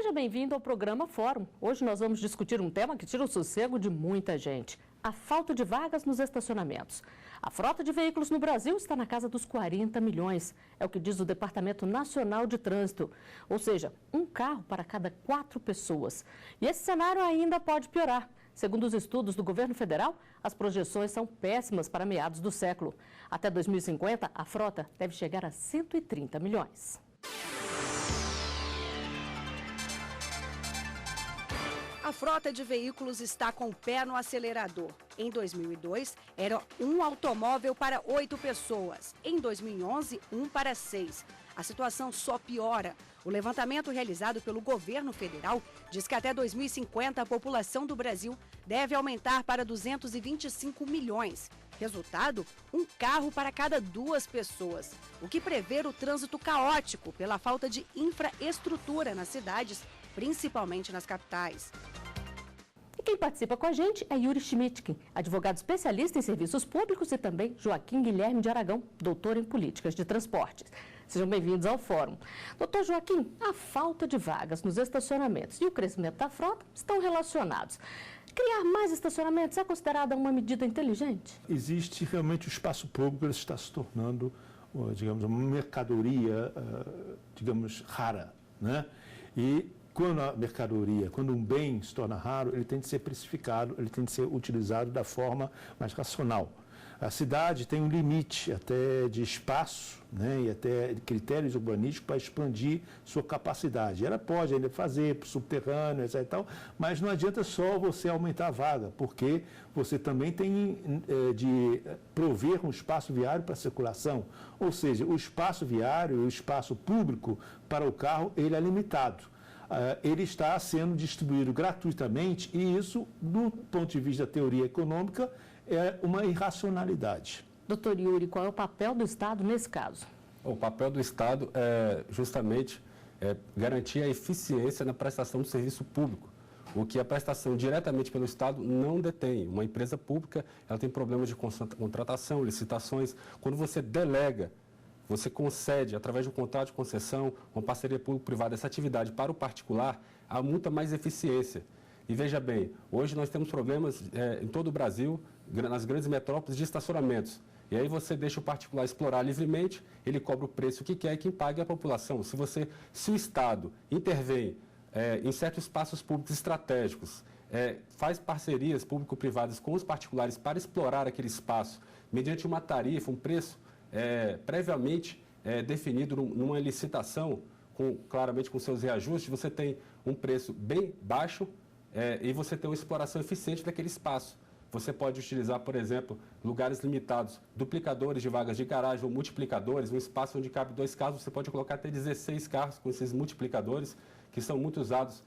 Seja bem-vindo ao programa Fórum. Hoje nós vamos discutir um tema que tira o sossego de muita gente: a falta de vagas nos estacionamentos. A frota de veículos no Brasil está na casa dos 40 milhões, é o que diz o Departamento Nacional de Trânsito. Ou seja, um carro para cada 4 pessoas. E esse cenário ainda pode piorar. Segundo os estudos do governo federal, as projeções são péssimas para meados do século. Até 2050, a frota deve chegar a 130 milhões. A frota de veículos está com o pé no acelerador. Em 2002, era um automóvel para 8 pessoas. Em 2011, um para 6. A situação só piora. O levantamento realizado pelo governo federal diz que até 2050 a população do Brasil deve aumentar para 225 milhões. Resultado, um carro para cada 2 pessoas, o que prevê o trânsito caótico pela falta de infraestrutura nas cidades, principalmente nas capitais. E quem participa com a gente é Yuri Schmidtken, advogado especialista em serviços públicos, e também Joaquim Guilherme de Aragão, doutor em políticas de transportes. Sejam bem-vindos ao Fórum. Doutor Joaquim, a falta de vagas nos estacionamentos e o crescimento da frota estão relacionados. Criar mais estacionamentos é considerada uma medida inteligente? Existe realmente o espaço público, ele está se tornando, digamos, uma mercadoria, digamos, rara, né? E quando a mercadoria, quando um bem se torna raro, ele tem de ser precificado, ele tem de ser utilizado da forma mais racional. A cidade tem um limite até de espaço, né, e até critérios urbanísticos para expandir sua capacidade. Ela pode ainda fazer subterrâneo, etc. E tal, mas não adianta só você aumentar a vaga, porque você também tem de prover um espaço viário para circulação. Ou seja, o espaço viário, o espaço público para o carro, ele é limitado. Ele está sendo distribuído gratuitamente e isso, do ponto de vista da teoria econômica, é uma irracionalidade. Doutor Yuri, qual é o papel do Estado nesse caso? O papel do Estado é justamente garantir a eficiência na prestação do serviço público, o que a prestação diretamente pelo Estado não detém. Uma empresa pública, ela tem problemas de contratação, licitações. Quando você delega, você concede, através de um contrato de concessão, uma parceria público-privada, essa atividade para o particular, há muita mais eficiência. E veja bem, hoje nós temos problemas em todo o Brasil, nas grandes metrópoles, de estacionamentos. E aí você deixa o particular explorar livremente, ele cobra o preço que quer e quem paga é a população. Se o Estado intervém em certos espaços públicos estratégicos, faz parcerias público-privadas com os particulares para explorar aquele espaço, mediante uma tarifa, um preço previamente definido numa licitação, claramente com seus reajustes, você tem um preço bem baixo e você tem uma exploração eficiente daquele espaço. Você pode utilizar, por exemplo, lugares limitados, duplicadores de vagas de garagem ou multiplicadores, um espaço onde cabe 2 carros, você pode colocar até 16 carros com esses multiplicadores, que são muito usados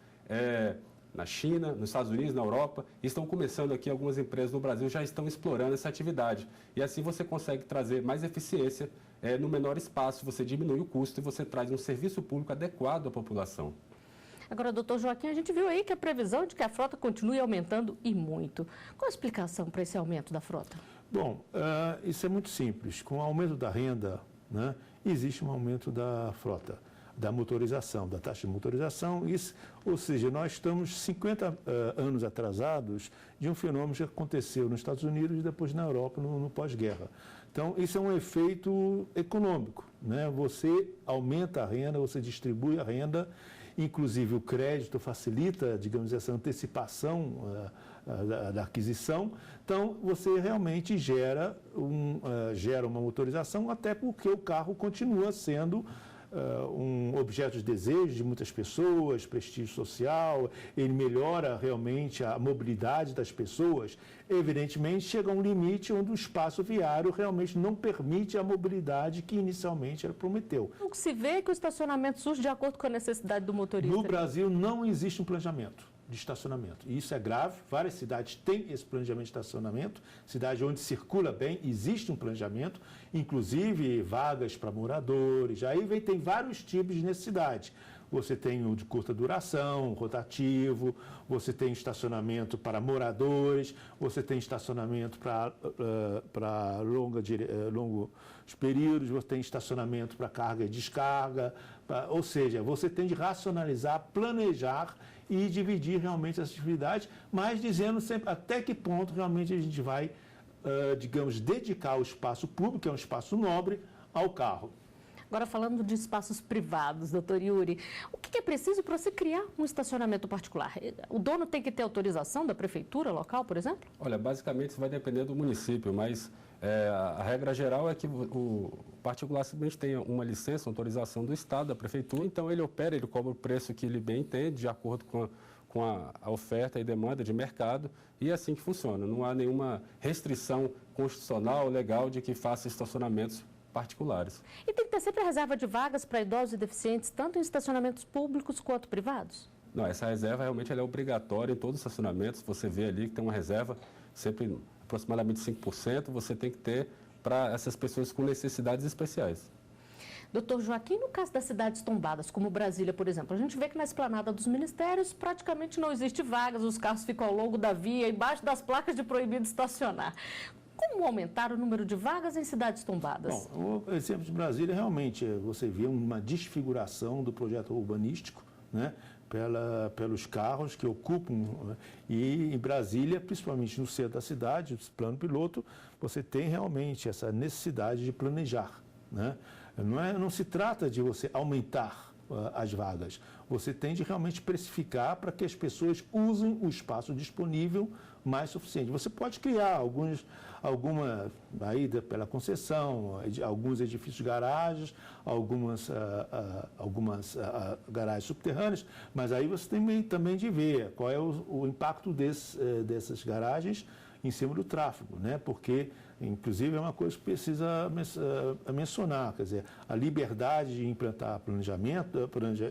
na China, nos Estados Unidos, na Europa, e estão começando aqui, algumas empresas no Brasil já estão explorando essa atividade. E assim você consegue trazer mais eficiência no menor espaço, você diminui o custo e você traz um serviço público adequado à população. Agora, doutor Joaquim, a gente viu aí que a previsão de que a frota continue aumentando e muito. Qual a explicação para esse aumento da frota? Bom, isso é muito simples. Com o aumento da renda, né, existe um aumento da frota, da motorização, da taxa de motorização. Ou seja, nós estamos 50 anos atrasados de um fenômeno que aconteceu nos Estados Unidos e depois na Europa, no pós-guerra. Então, isso é um efeito econômico, né? Você aumenta a renda, você distribui a renda, inclusive o crédito facilita, digamos, essa antecipação da aquisição. Então, você realmente gera uma motorização, até porque o carro continua sendo um objeto de desejo de muitas pessoas, prestígio social, ele melhora realmente a mobilidade das pessoas. Evidentemente, chega a um limite onde o espaço viário realmente não permite a mobilidade que inicialmente ele prometeu. O que se vê é que o estacionamento surge de acordo com a necessidade do motorista. No Brasil não existe um planejamento de estacionamento. E isso é grave. Várias cidades têm esse planejamento de estacionamento. Cidade onde circula bem, existe um planejamento, inclusive vagas para moradores. Aí tem vários tipos de necessidade. você tem o de curta duração, rotativo, você tem estacionamento para moradores, você tem estacionamento para longos períodos, você tem estacionamento para carga e descarga, ou seja, você tem de racionalizar, planejar e dividir realmente as atividades, mas dizendo sempre até que ponto realmente a gente vai, digamos, dedicar o espaço público, que é um espaço nobre, ao carro. Agora, falando de espaços privados, doutor Yuri, o que é preciso para você criar um estacionamento particular? O dono tem que ter autorização da prefeitura local, por exemplo? Olha, basicamente isso vai depender do município, mas a regra geral é que o particular simplesmente tenha uma licença, uma autorização do Estado, da prefeitura, então ele opera, ele cobra o preço que ele bem entende, de acordo com a oferta e demanda de mercado, e é assim que funciona. Não há nenhuma restrição constitucional, legal, de que faça estacionamentos particulares. E tem que ter sempre a reserva de vagas para idosos e deficientes, tanto em estacionamentos públicos quanto privados? Não, essa reserva realmente ela é obrigatória em todos os estacionamentos. Você vê ali que tem uma reserva, sempre aproximadamente 5%, você tem que ter para essas pessoas com necessidades especiais. Doutor Joaquim, no caso das cidades tombadas, como Brasília, por exemplo, a gente vê que na esplanada dos ministérios praticamente não existe vagas, os carros ficam ao longo da via, embaixo das placas de proibido estacionar. Como aumentar o número de vagas em cidades tombadas? Bom, o exemplo de Brasília, realmente, você vê uma desfiguração do projeto urbanístico, né, pelos carros que ocupam, né, e em Brasília, principalmente no centro da cidade, no plano piloto, você tem realmente essa necessidade de planejar, né? Não se trata de você aumentar as vagas, você tem de realmente precificar para que as pessoas usem o espaço disponível mais suficiente. Você pode criar alguma aí pela concessão, alguns edifícios garagens, algumas garagens subterrâneas, mas aí você tem também de ver qual é o impacto dessas garagens em cima do tráfego, né? Porque, inclusive, é uma coisa que precisa mencionar, quer dizer, a liberdade de implantar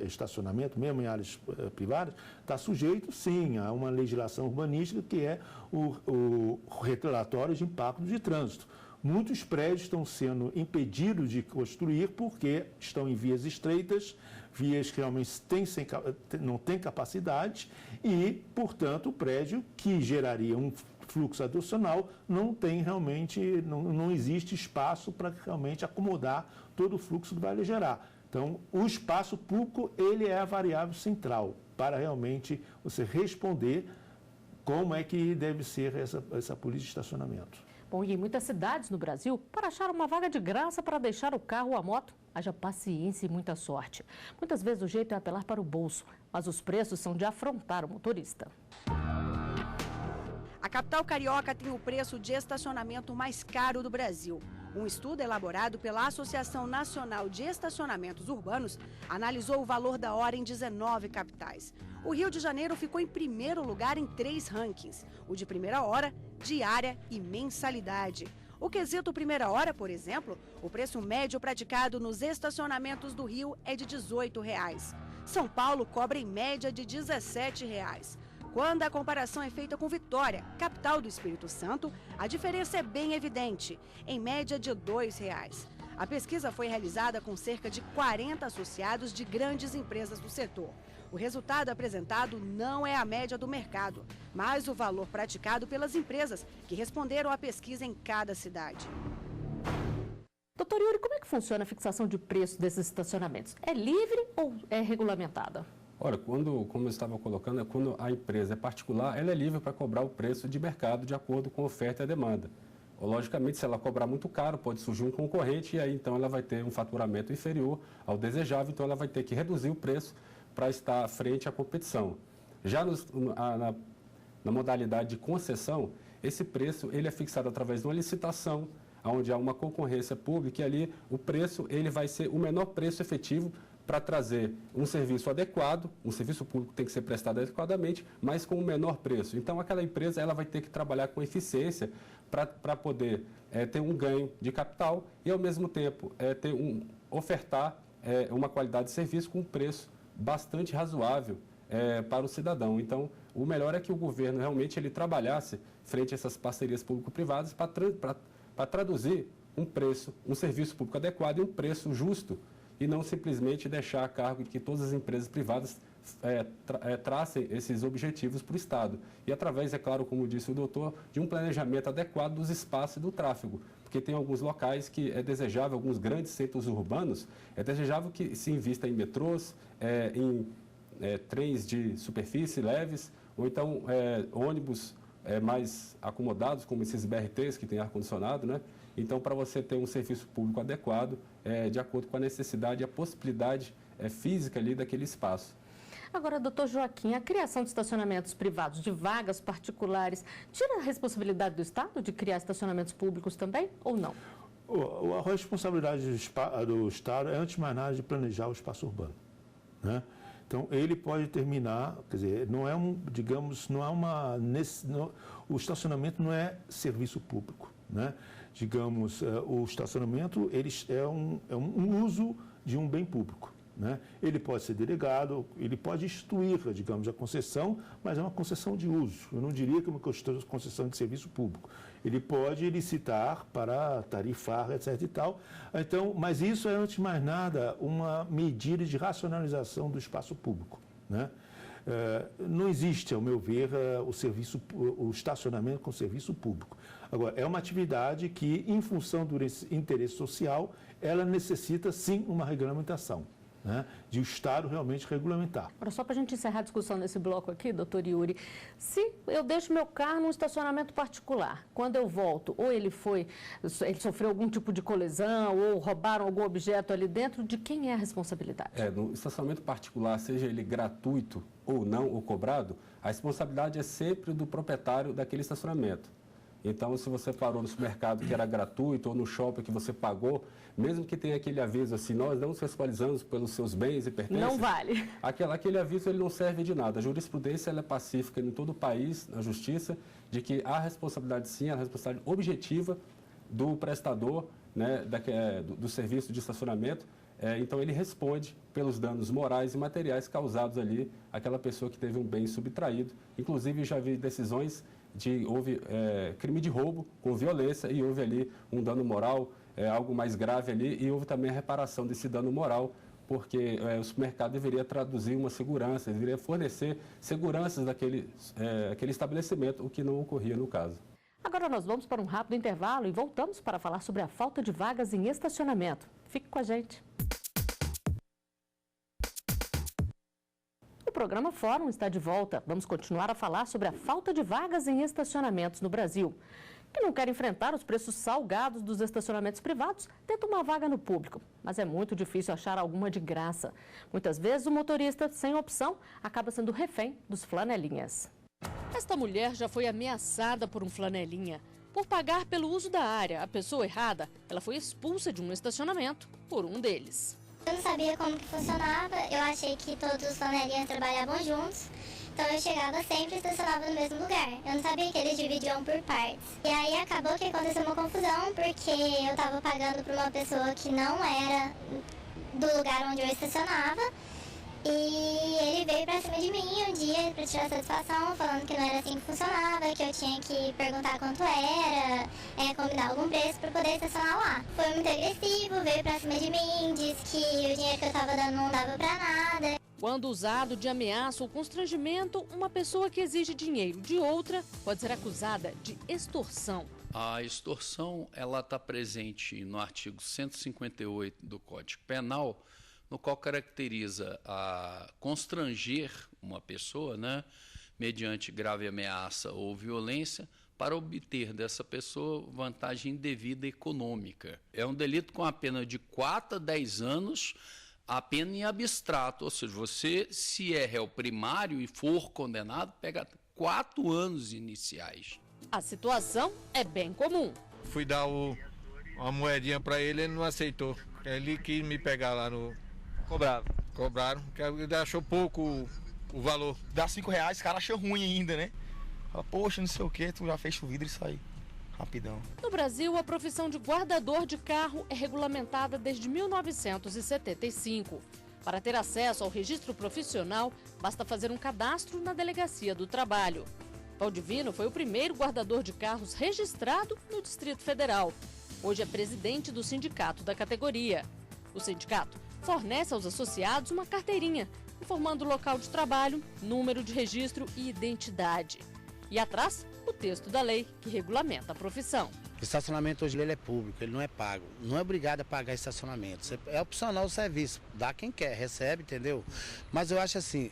estacionamento, mesmo em áreas privadas, está sujeito, sim, a uma legislação urbanística que é o relatório de impacto de trânsito. Muitos prédios estão sendo impedidos de construir porque estão em vias estreitas, vias que realmente não têm capacidade e, portanto, o prédio que geraria um fluxo adicional não tem realmente, não existe espaço para realmente acomodar todo o fluxo que vai gerar. Então, o espaço público, ele é a variável central para realmente você responder como é que deve ser essa política de estacionamento. Bom, e em muitas cidades no Brasil, para achar uma vaga de graça para deixar o carro ou a moto, haja paciência e muita sorte. Muitas vezes o jeito é apelar para o bolso, mas os preços são de afrontar o motorista. A capital carioca tem o preço de estacionamento mais caro do Brasil. Um estudo elaborado pela Associação Nacional de Estacionamentos Urbanos analisou o valor da hora em 19 capitais. O Rio de Janeiro ficou em primeiro lugar em 3 rankings: o de primeira hora, diária e mensalidade. O quesito primeira hora, por exemplo, o preço médio praticado nos estacionamentos do Rio é de R$ 18. São Paulo cobra em média de R$ 17. Quando a comparação é feita com Vitória, capital do Espírito Santo, a diferença é bem evidente, em média de R$ 2. A pesquisa foi realizada com cerca de 40 associados de grandes empresas do setor. O resultado apresentado não é a média do mercado, mas o valor praticado pelas empresas que responderam à pesquisa em cada cidade. Doutor Yuri, como é que funciona a fixação de preço desses estacionamentos? É livre ou é regulamentada? Olha, como eu estava colocando, quando a empresa é particular, ela é livre para cobrar o preço de mercado de acordo com a oferta e a demanda. Logicamente, se ela cobrar muito caro, pode surgir um concorrente e aí então ela vai ter um faturamento inferior ao desejável, então ela vai ter que reduzir o preço para estar frente à competição. Já na modalidade de concessão, esse preço ele é fixado através de uma licitação, onde há uma concorrência pública e ali o preço ele vai ser o menor preço efetivo para trazer um serviço adequado, um serviço público tem que ser prestado adequadamente, mas com o menor preço. Então, aquela empresa ela vai ter que trabalhar com eficiência para poder ter um ganho de capital e, ao mesmo tempo, ofertar uma qualidade de serviço com um preço bastante razoável para o cidadão. Então, o melhor é que o governo realmente ele trabalhasse frente a essas parcerias público-privadas para traduzir um preço, um serviço público adequado e um preço justo e não simplesmente deixar a cargo de que todas as empresas privadas tracem esses objetivos para o Estado. E através, é claro, como disse o doutor, de um planejamento adequado dos espaços e do tráfego. Porque tem alguns locais que é desejável, alguns grandes centros urbanos, é desejável que se invista em metrôs, em trens de superfície leves, ou então ônibus mais acomodados, como esses BRTs que tem ar-condicionado, né? Então, para você ter um serviço público adequado, de acordo com a necessidade e a possibilidade física ali daquele espaço. Agora, doutor Joaquim, a criação de estacionamentos privados, de vagas particulares, tira a responsabilidade do Estado de criar estacionamentos públicos também, ou não? A responsabilidade do Estado é, antes de mais nada, de planejar o espaço urbano, né? Então, ele pode terminar, quer dizer, não é o estacionamento não é serviço público, né? Digamos, o estacionamento é um uso de um bem público, né? Ele pode ser delegado, ele pode instituir, digamos, a concessão, mas é uma concessão de uso. Eu não diria que é uma concessão de serviço público. Ele pode licitar para tarifar, etc. e tal. Então, mas isso é, antes de mais nada, uma medida de racionalização do espaço público, né? Não existe, ao meu ver, o estacionamento com serviço público. Agora, é uma atividade que, em função do interesse social, ela necessita, sim, uma regulamentação, né, de o Estado realmente regulamentar. Agora, só para a gente encerrar a discussão nesse bloco aqui, doutor Yuri, se eu deixo meu carro num estacionamento particular, quando eu volto, ou ele sofreu algum tipo de colisão, ou roubaram algum objeto ali dentro, de quem é a responsabilidade? No estacionamento particular, seja ele gratuito ou não, ou cobrado, a responsabilidade é sempre do proprietário daquele estacionamento. Então, se você parou no supermercado que era gratuito ou no shopping que você pagou, mesmo que tenha aquele aviso assim, nós não nos responsabilizamos pelos seus bens e pertences. Não vale. Aquele aviso ele não serve de nada. A jurisprudência ela é pacífica em todo o país, na justiça, de que há responsabilidade sim, a responsabilidade objetiva do prestador, né, do serviço de estacionamento. Então, ele responde pelos danos morais e materiais causados ali àquela pessoa que teve um bem subtraído. Inclusive, já vi decisões houve crime de roubo com violência e houve ali um dano moral, algo mais grave ali, e houve também a reparação desse dano moral, porque o supermercado deveria traduzir uma segurança, deveria fornecer seguranças daquele estabelecimento, o que não ocorria no caso. Agora nós vamos para um rápido intervalo e voltamos para falar sobre a falta de vagas em estacionamento. Fique com a gente. O programa Fórum está de volta. Vamos continuar a falar sobre a falta de vagas em estacionamentos no Brasil. Quem não quer enfrentar os preços salgados dos estacionamentos privados, tenta uma vaga no público. Mas é muito difícil achar alguma de graça. Muitas vezes o motorista, sem opção, acaba sendo refém dos flanelinhas. Esta mulher já foi ameaçada por um flanelinha. Por pagar pelo uso da área, a pessoa errada, ela foi expulsa de um estacionamento por um deles. Eu não sabia como que funcionava, eu achei que todos os flanelinhas trabalhavam juntos, então eu chegava sempre e estacionava no mesmo lugar. Eu não sabia que eles dividiam por partes. E aí acabou que aconteceu uma confusão, porque eu estava pagando para uma pessoa que não era do lugar onde eu estacionava, e ele veio pra cima de mim um dia pra tirar satisfação, falando que não era assim que funcionava, que eu tinha que perguntar quanto era, combinar algum preço pra poder estacionar lá. Foi muito agressivo, veio pra cima de mim, disse que o dinheiro que eu tava dando não dava pra nada. Quando usado de ameaça ou constrangimento, uma pessoa que exige dinheiro de outra pode ser acusada de extorsão. A extorsão ela está presente no artigo 158 do Código Penal, no qual caracteriza a constranger uma pessoa, né, mediante grave ameaça ou violência, para obter dessa pessoa vantagem indevida econômica. É um delito com a pena de 4 a 10 anos, a pena em abstrato, ou seja, você, se é réu primário e for condenado, pega 4 anos iniciais. A situação é bem comum. Fui dar uma moedinha para ele, ele não aceitou. Ele quis me pegar lá no... Cobraram, porque ele achou pouco o valor. Dá R$5, o cara acha ruim ainda, né? Fala, poxa, não sei o que, tu já fecha o vidro e sai rapidão. No Brasil, a profissão de guardador de carro é regulamentada desde 1975. Para ter acesso ao registro profissional, basta fazer um cadastro na Delegacia do Trabalho. Valdivino foi o primeiro guardador de carros registrado no Distrito Federal. Hoje é presidente do sindicato da categoria. O sindicato fornece aos associados uma carteirinha, informando o local de trabalho, número de registro e identidade. E atrás, o texto da lei que regulamenta a profissão. O estacionamento hoje ele é público, ele não é pago. Não é obrigado a pagar estacionamento. É opcional o serviço, dá quem quer, recebe, entendeu? Mas eu acho assim,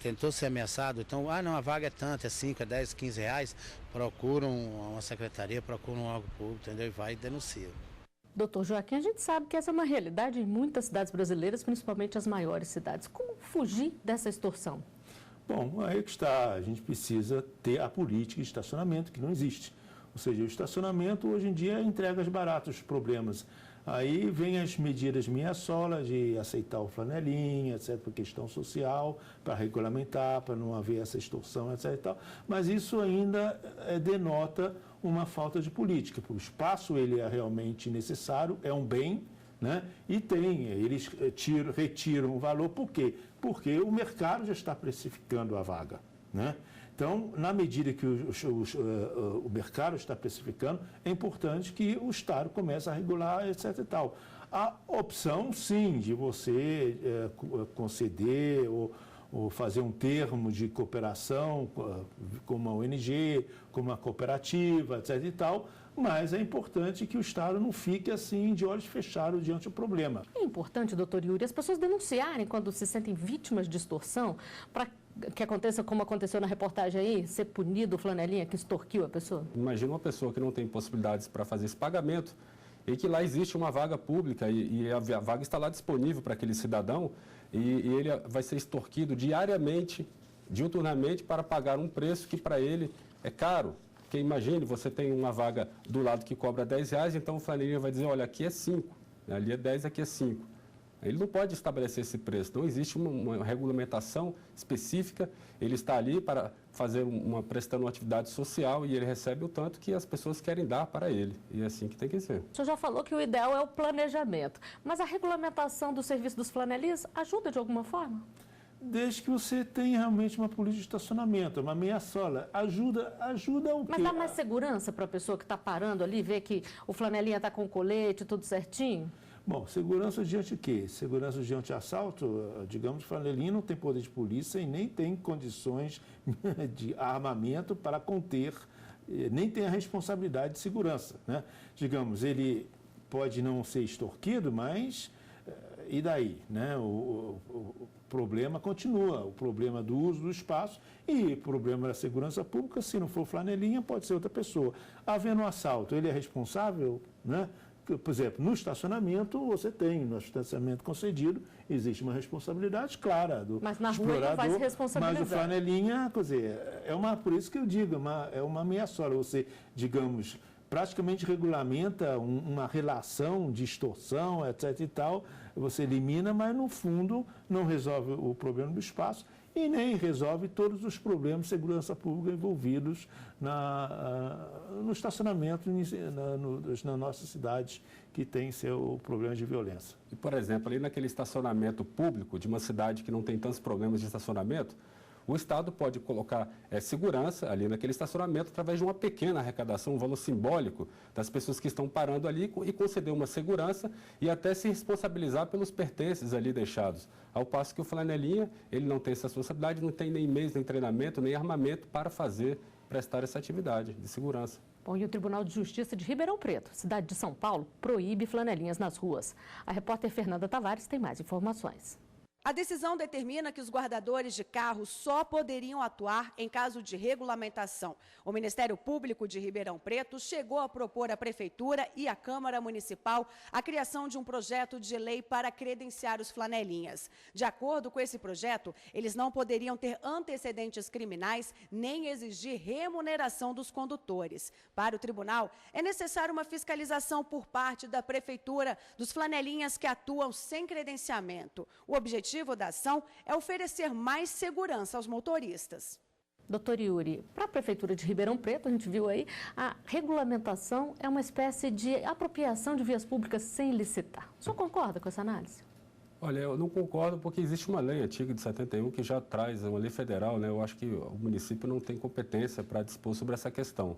tentou ser ameaçado, então, não, a vaga é tanto, é 5, é 10, 15 reais, procuram uma secretaria, procuram um órgão público, entendeu? E vai e denuncia. Doutor Joaquim, a gente sabe que essa é uma realidade em muitas cidades brasileiras, principalmente as maiores cidades. Como fugir dessa extorsão? Bom, aí que está, a gente precisa ter a política de estacionamento, que não existe. Ou seja, o estacionamento hoje em dia entrega baratos os problemas. Aí vem as medidas minha-sola de aceitar o flanelinha, etc., por questão social, para regulamentar, para não haver essa extorsão, etc. E tal. Mas isso ainda denota uma falta de política, porque o espaço ele é realmente necessário, é um bem, né? E eles retiram o valor, por quê? Porque o mercado já está precificando a vaga, né? Então, na medida que o mercado está precificando, é importante que o Estado comece a regular, etc. e tal. A opção, sim, de você conceder ou fazer um termo de cooperação com uma ONG, com uma cooperativa, etc. e tal, mas é importante que o Estado não fique assim de olhos fechados diante do problema. É importante, doutor Yuri, as pessoas denunciarem quando se sentem vítimas de extorsão, para que aconteça como aconteceu na reportagem aí, ser punido o flanelinha que extorquiu a pessoa? Imagina uma pessoa que não tem possibilidades para fazer esse pagamento e que lá existe uma vaga pública e a vaga está lá disponível para aquele cidadão e ele vai ser extorquido diariamente, diuturnamente, para pagar um preço que para ele é caro. Porque imagine, você tem uma vaga do lado que cobra R$10, então o flanelinha vai dizer, olha, aqui é 5, ali é 10, aqui é 5. Ele não pode estabelecer esse preço, não existe uma regulamentação específica, ele está ali para fazer prestando uma atividade social e ele recebe o tanto que as pessoas querem dar para ele, e é assim que tem que ser. O senhor já falou que o ideal é o planejamento, mas a regulamentação do serviço dos flanelinhas ajuda de alguma forma? Desde que você tenha realmente uma política de estacionamento, uma meia-sola, ajuda o quê? Mas dá mais segurança para a pessoa que está parando ali, ver que o flanelinha está com o colete, tudo certinho? Bom, segurança diante de quê? Segurança diante de assalto, digamos, o flanelinha não tem poder de polícia e nem tem condições de armamento para conter, nem tem a responsabilidade de segurança, né? Digamos, ele pode não ser extorquido, mas e daí, né? O problema continua, o problema do uso do espaço e o problema da segurança pública, se não for flanelinha, pode ser outra pessoa. Havendo um assalto, ele é responsável, né? Por exemplo, no estacionamento, no estacionamento concedido, existe uma responsabilidade clara do mas na explorador. Rua não vai se responsabilizar. Mas o flanelinha, quer dizer, por isso que eu digo, é uma meia-sola. Você, digamos, praticamente regulamenta uma relação de extorsão, etc. e tal, você elimina, mas no fundo não resolve o problema do espaço e nem resolve todos os problemas de segurança pública envolvidos no estacionamento na nossa cidade, que tem seu problema de violência. E, por exemplo, ali naquele estacionamento público de uma cidade que não tem tantos problemas de estacionamento, o Estado pode colocar segurança ali naquele estacionamento através de uma pequena arrecadação, um valor simbólico das pessoas que estão parando ali e conceder uma segurança e até se responsabilizar pelos pertences ali deixados. Ao passo que o flanelinha, ele não tem essa responsabilidade, não tem nem meios, nem treinamento, nem armamento para prestar essa atividade de segurança. Bom, e o Tribunal de Justiça de Ribeirão Preto, cidade de São Paulo, proíbe flanelinhas nas ruas. A repórter Fernanda Tavares tem mais informações. A decisão determina que os guardadores de carros só poderiam atuar em caso de regulamentação. O Ministério Público de Ribeirão Preto chegou a propor à Prefeitura e à Câmara Municipal a criação de um projeto de lei para credenciar os flanelinhas. De acordo com esse projeto, eles não poderiam ter antecedentes criminais nem exigir remuneração dos condutores. Para o tribunal, é necessária uma fiscalização por parte da Prefeitura dos flanelinhas que atuam sem credenciamento. O objetivo da ação é oferecer mais segurança aos motoristas. Doutor Yuri, para a Prefeitura de Ribeirão Preto, a gente viu aí, a regulamentação é uma espécie de apropriação de vias públicas sem licitar. O senhor concorda com essa análise? Olha, eu não concordo porque existe uma lei antiga de 71 que já traz, uma lei federal, né? Eu acho que o município não tem competência para dispor sobre essa questão.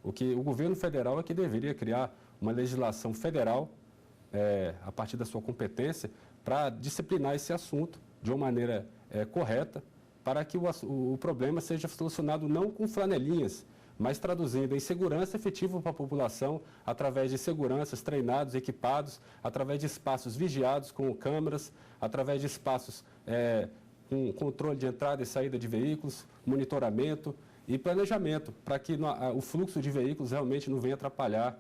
O governo federal é que deveria criar uma legislação federal a partir da sua competência, para disciplinar esse assunto de uma maneira correta, para que o problema seja solucionado não com flanelinhas, mas traduzindo em segurança efetiva para a população, através de seguranças treinados, equipados, através de espaços vigiados com câmeras, através de espaços com controle de entrada e saída de veículos, monitoramento e planejamento, para que o fluxo de veículos realmente não venha atrapalhar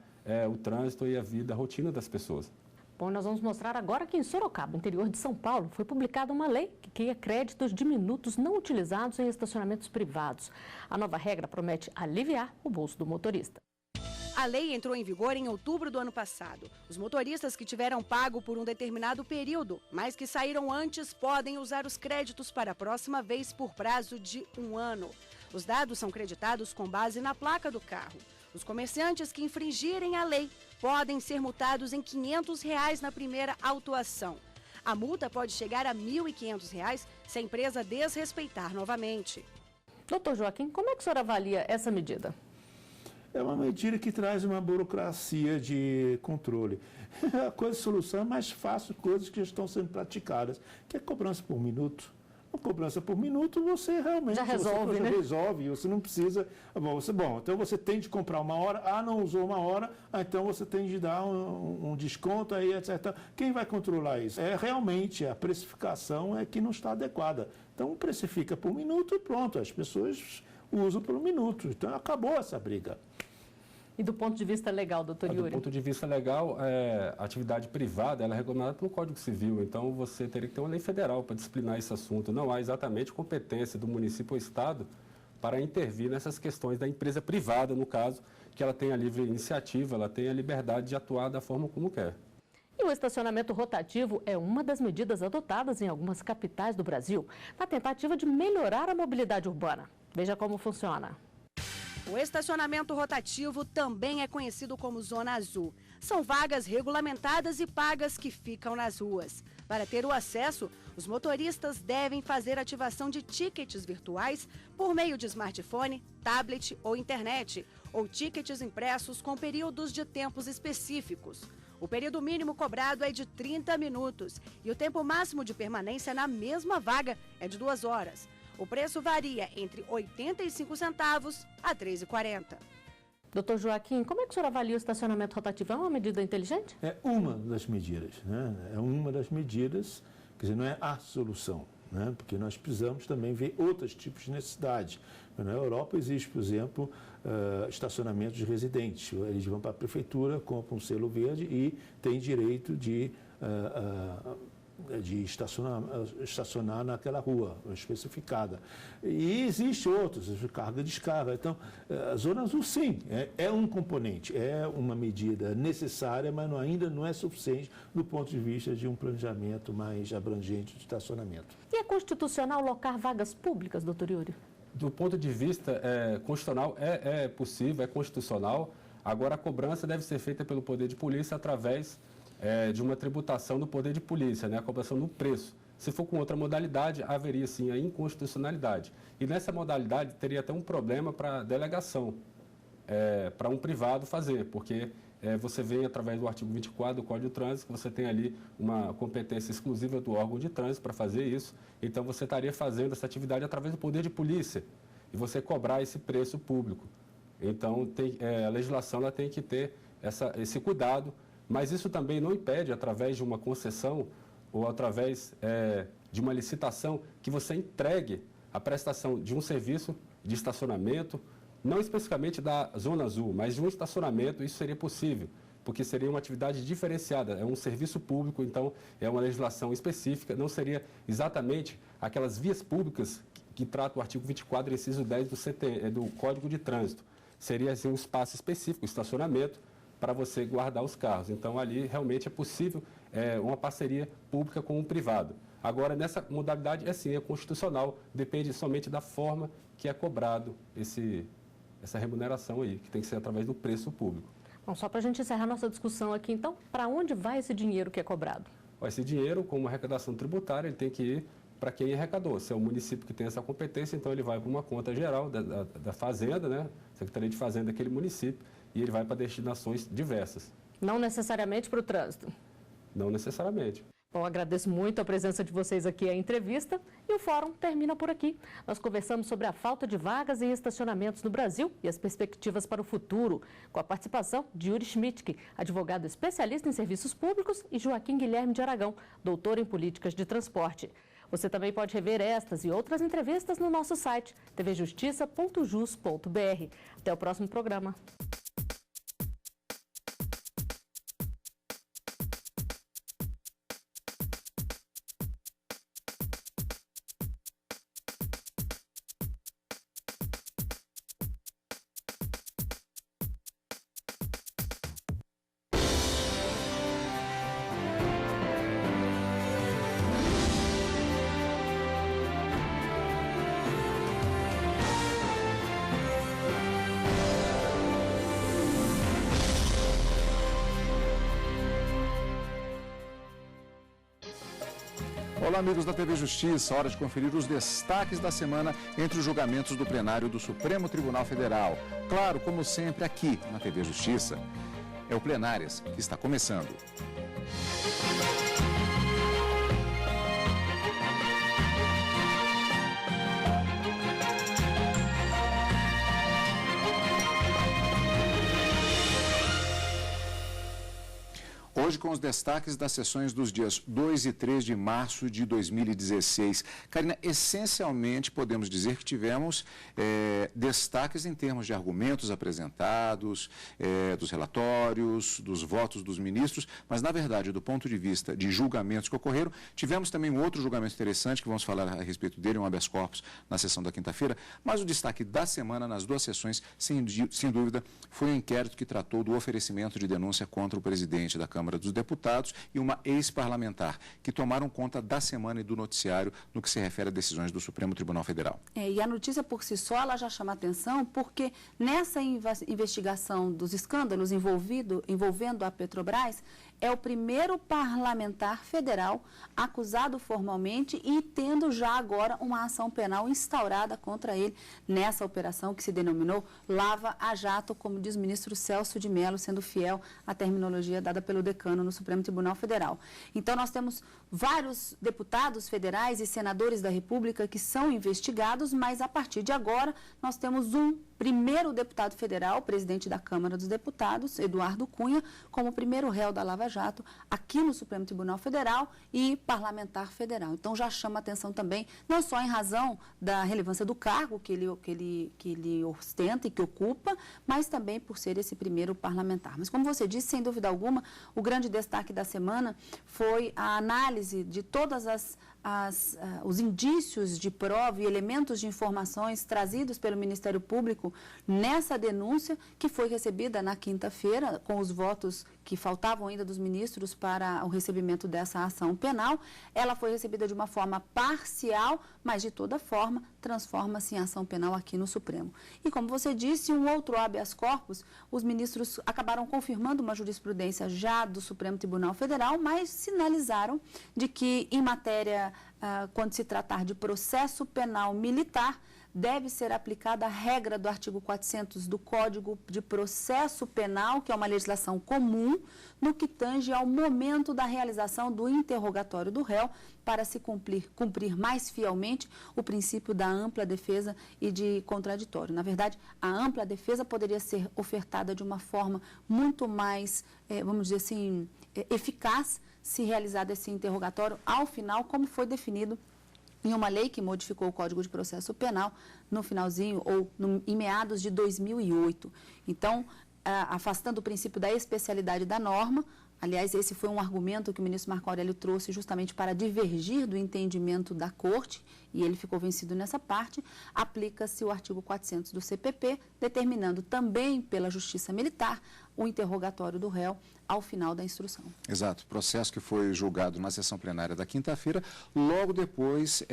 o trânsito e a rotina das pessoas. Bom, nós vamos mostrar agora que em Sorocaba, interior de São Paulo, foi publicada uma lei que cria créditos de minutos não utilizados em estacionamentos privados. A nova regra promete aliviar o bolso do motorista. A lei entrou em vigor em outubro do ano passado. Os motoristas que tiveram pago por um determinado período, mas que saíram antes, podem usar os créditos para a próxima vez por prazo de 1 ano. Os dados são creditados com base na placa do carro. Os comerciantes que infringirem a lei podem ser multados em R$ 500 na primeira autuação. A multa pode chegar a R$ 1.500 se a empresa desrespeitar novamente. Doutor Joaquim, como é que o senhor avalia essa medida? É uma medida que traz uma burocracia de controle. A solução é mais fácil, coisas que já estão sendo praticadas, que é cobrança por minuto. A cobrança por minuto você realmente já resolve, né? Resolve, você não precisa. Bom, então você tem de comprar 1 hora, não usou 1 hora, então você tem de dar um desconto aí, etc. Quem vai controlar isso? Realmente a precificação é que não está adequada. Então precifica por minuto e pronto, as pessoas usam por minuto. Então acabou essa briga. E do ponto de vista legal, doutor Yuri? Do ponto de vista legal, a atividade privada ela é regulamentada pelo Código Civil, então você teria que ter uma lei federal para disciplinar esse assunto. Não há exatamente competência do município ou estado para intervir nessas questões da empresa privada, no caso, que ela tem a livre iniciativa, ela tem a liberdade de atuar da forma como quer. E o estacionamento rotativo é uma das medidas adotadas em algumas capitais do Brasil, na tentativa de melhorar a mobilidade urbana. Veja como funciona. O estacionamento rotativo também é conhecido como Zona Azul. São vagas regulamentadas e pagas que ficam nas ruas. Para ter o acesso, os motoristas devem fazer ativação de tickets virtuais por meio de smartphone, tablet ou internet, ou tickets impressos com períodos de tempos específicos. O período mínimo cobrado é de 30 minutos e o tempo máximo de permanência na mesma vaga é de 2 horas. O preço varia entre 85 centavos a R$ 3,40. Doutor Joaquim, como é que o senhor avalia o estacionamento rotativo? É uma medida inteligente? É uma das medidas, né? É uma das medidas, quer dizer, não é a solução, né? Porque nós precisamos também ver outros tipos de necessidades. Na Europa existe, por exemplo, estacionamentos de residentes. Eles vão para a prefeitura, compram um selo verde e têm direito de estacionar naquela rua especificada. E existe outros, carga e descarga. Então, a Zona Azul, sim, é um componente, é uma medida necessária, mas ainda não é suficiente do ponto de vista de um planejamento mais abrangente de estacionamento. E é constitucional locar vagas públicas, doutor Yuri? Do ponto de vista constitucional, é possível, é constitucional. Agora, a cobrança deve ser feita pelo Poder de Polícia através de uma tributação do poder de polícia, né? A cobrança no preço. Se for com outra modalidade, haveria sim a inconstitucionalidade. E nessa modalidade teria até um problema para a delegação, para um privado fazer, porque você vem através do artigo 24 do Código de Trânsito, que você tem ali uma competência exclusiva do órgão de trânsito para fazer isso. Então você estaria fazendo essa atividade através do poder de polícia e você cobrar esse preço público. Então a legislação ela tem que ter esse cuidado. Mas isso também não impede, através de uma concessão ou através de uma licitação, que você entregue a prestação de um serviço de estacionamento, não especificamente da Zona Azul, mas de um estacionamento, isso seria possível, porque seria uma atividade diferenciada, é um serviço público, então é uma legislação específica, não seria exatamente aquelas vias públicas que trata o artigo 24, inciso 10 do Código de Trânsito. Seria assim, um espaço específico, estacionamento, para você guardar os carros. Então, ali realmente é possível uma parceria pública com o privado. Agora, nessa modalidade, é constitucional, depende somente da forma que é cobrado essa remuneração aí, que tem que ser através do preço público. Bom, só para a gente encerrar nossa discussão aqui, então, para onde vai esse dinheiro que é cobrado? Esse dinheiro, como arrecadação tributária, ele tem que ir para quem arrecadou. Se é o município que tem essa competência, então ele vai para uma conta geral da Fazenda, né? Secretaria de Fazenda daquele município, e ele vai para destinações diversas. Não necessariamente para o trânsito? Não necessariamente. Bom, agradeço muito a presença de vocês aqui à entrevista e o fórum termina por aqui. Nós conversamos sobre a falta de vagas em estacionamentos no Brasil e as perspectivas para o futuro, com a participação de Yuri Schmidt, advogado especialista em serviços públicos, e Joaquim Guilherme de Aragão, doutor em políticas de transporte. Você também pode rever estas e outras entrevistas no nosso site tvjustiça.jus.br. Até o próximo programa. Olá, amigos da TV Justiça. Hora de conferir os destaques da semana entre os julgamentos do plenário do Supremo Tribunal Federal. Claro, como sempre, aqui na TV Justiça. É o Plenárias que está começando. Hoje com os destaques das sessões dos dias 2 e 3 de março de 2016. Karina, essencialmente podemos dizer que tivemos destaques em termos de argumentos apresentados, dos relatórios, dos votos dos ministros, mas na verdade do ponto de vista de julgamentos que ocorreram, tivemos também um outro julgamento interessante que vamos falar a respeito dele, um habeas corpus na sessão da quinta-feira, mas o destaque da semana nas duas sessões, sem dúvida, foi o inquérito que tratou do oferecimento de denúncia contra o presidente da Câmara dos Deputados e uma ex-parlamentar, que tomaram conta da semana e do noticiário no que se refere a decisões do Supremo Tribunal Federal. E a notícia por si só, ela já chama atenção, porque nessa investigação dos escândalos envolvendo a Petrobras, é o primeiro parlamentar federal acusado formalmente e tendo já agora uma ação penal instaurada contra ele nessa operação que se denominou Lava a Jato, como diz o ministro Celso de Mello, sendo fiel à terminologia dada pelo decano no Supremo Tribunal Federal. Então, nós temos vários deputados federais e senadores da República que são investigados, mas a partir de agora nós temos um primeiro deputado federal, presidente da Câmara dos Deputados, Eduardo Cunha, como primeiro réu da Lava Jato aqui no Supremo Tribunal Federal e parlamentar federal. Então já chama atenção também, não só em razão da relevância do cargo que ele ostenta e que ocupa, mas também por ser esse primeiro parlamentar. Mas como você disse, sem dúvida alguma, o grande destaque da semana foi a análise de todas os indícios de prova e elementos de informações trazidos pelo Ministério Público nessa denúncia que foi recebida na quinta-feira, com os votos que faltavam ainda dos ministros para o recebimento dessa ação penal. Ela foi recebida de uma forma parcial, mas de toda forma transforma-se em ação penal aqui no Supremo. E como você disse, um outro habeas corpus, os ministros acabaram confirmando uma jurisprudência já do Supremo Tribunal Federal, mas sinalizaram de que em matéria, quando se tratar de processo penal militar, deve ser aplicada a regra do artigo 400 do Código de Processo Penal, que é uma legislação comum, no que tange ao momento da realização do interrogatório do réu, para se cumprir mais fielmente o princípio da ampla defesa e de contraditório. Na verdade, a ampla defesa poderia ser ofertada de uma forma muito mais, vamos dizer assim, eficaz, se realizado esse interrogatório ao final, como foi definido em uma lei que modificou o Código de Processo Penal no finalzinho ou em meados de 2008. Então, afastando o princípio da especialidade da norma, aliás, esse foi um argumento que o ministro Marco Aurélio trouxe justamente para divergir do entendimento da Corte, e ele ficou vencido nessa parte, aplica-se o artigo 400 do CPP, determinando também pela Justiça Militar o interrogatório do réu ao final da instrução. Exato, processo que foi julgado na sessão plenária da quinta-feira, logo depois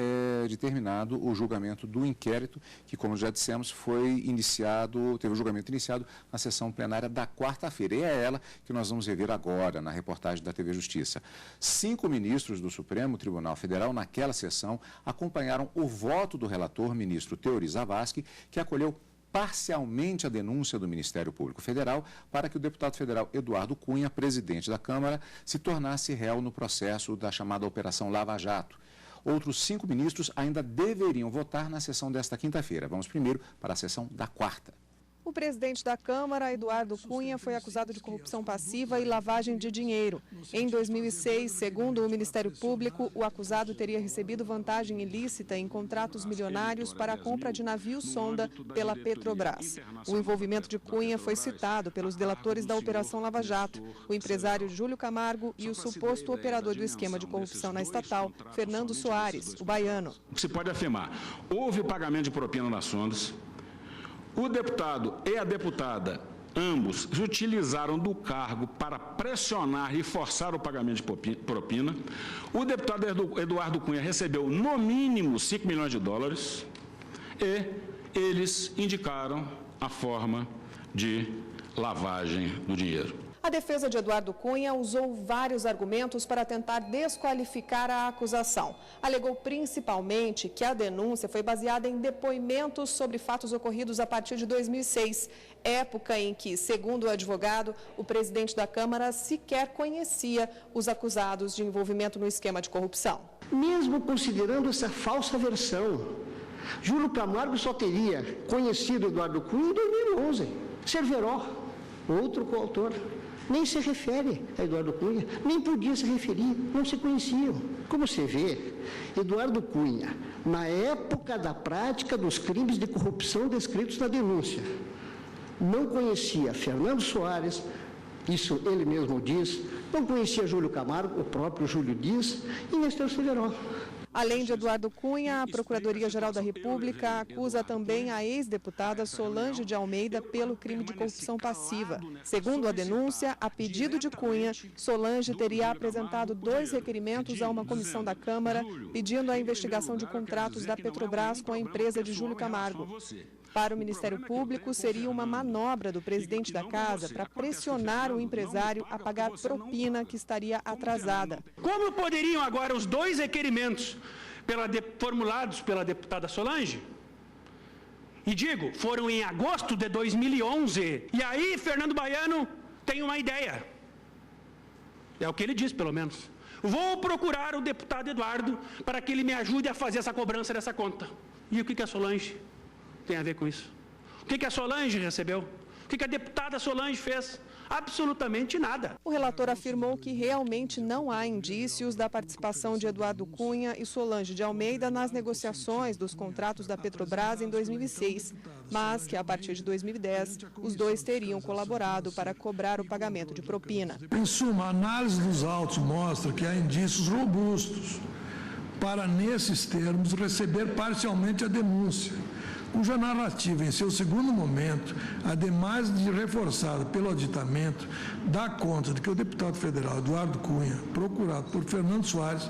de terminado o julgamento do inquérito, que, como já dissemos, teve o julgamento iniciado na sessão plenária da quarta-feira. E é ela que nós vamos rever agora, na reportagem da TV Justiça. 5 ministros do Supremo Tribunal Federal, naquela sessão, acompanharam o voto do relator, ministro Teori Zavascki, que acolheu parcialmente a denúncia do Ministério Público Federal para que o deputado federal Eduardo Cunha, presidente da Câmara, se tornasse réu no processo da chamada Operação Lava Jato. Outros 5 ministros ainda deveriam votar na sessão desta quinta-feira. Vamos primeiro para a sessão da quarta. O presidente da Câmara, Eduardo Cunha, foi acusado de corrupção passiva e lavagem de dinheiro. Em 2006, segundo o Ministério Público, o acusado teria recebido vantagem ilícita em contratos milionários para a compra de navios-sonda pela Petrobras. O envolvimento de Cunha foi citado pelos delatores da Operação Lava Jato, o empresário Júlio Camargo e o suposto operador do esquema de corrupção na estatal, Fernando Soares, o baiano. Se pode afirmar, houve pagamento de propina nas sondas. O deputado e a deputada, ambos, se utilizaram do cargo para pressionar e forçar o pagamento de propina. O deputado Eduardo Cunha recebeu, no mínimo, 5 milhões de dólares e eles indicaram a forma de lavagem do dinheiro. A defesa de Eduardo Cunha usou vários argumentos para tentar desqualificar a acusação. Alegou principalmente que a denúncia foi baseada em depoimentos sobre fatos ocorridos a partir de 2006, época em que, segundo o advogado, o presidente da Câmara sequer conhecia os acusados de envolvimento no esquema de corrupção. Mesmo considerando essa falsa versão, Júlio Camargo só teria conhecido Eduardo Cunha em 2011. Cerveró, outro coautor, nem se refere a Eduardo Cunha, nem podia se referir, não se conheciam. Como você vê, Eduardo Cunha, na época da prática dos crimes de corrupção descritos na denúncia, não conhecia Fernando Soares, isso ele mesmo diz, não conhecia Júlio Camargo, o próprio Júlio diz, e Nestor Cerveró. Além de Eduardo Cunha, a Procuradoria-Geral da República acusa também a ex-deputada Solange de Almeida pelo crime de corrupção passiva. Segundo a denúncia, a pedido de Cunha, Solange teria apresentado 2 requerimentos a uma comissão da Câmara pedindo a investigação de contratos da Petrobras com a empresa de Júlio Camargo. Para o Ministério Público, seria uma manobra do presidente da Casa para pressionar o empresário a pagar propina que estaria atrasada. Como poderiam agora os 2 requerimentos formulados pela deputada Solange? E digo, foram em agosto de 2011. E aí, Fernando Baiano tem uma ideia. É o que ele diz, pelo menos. Vou procurar o deputado Eduardo para que ele me ajude a fazer essa cobrança dessa conta. E o que a Solange tem a ver com isso? O que a Solange recebeu? O que a deputada Solange fez? Absolutamente nada. O relator afirmou que realmente não há indícios da participação de Eduardo Cunha e Solange de Almeida nas negociações dos contratos da Petrobras em 2006, mas que a partir de 2010 os 2 teriam colaborado para cobrar o pagamento de propina. Em suma, a análise dos autos mostra que há indícios robustos para, nesses termos, receber parcialmente a denúncia, cuja narrativa, em seu segundo momento, ademais de reforçada pelo aditamento, dá conta de que o deputado federal Eduardo Cunha, procurado por Fernando Soares,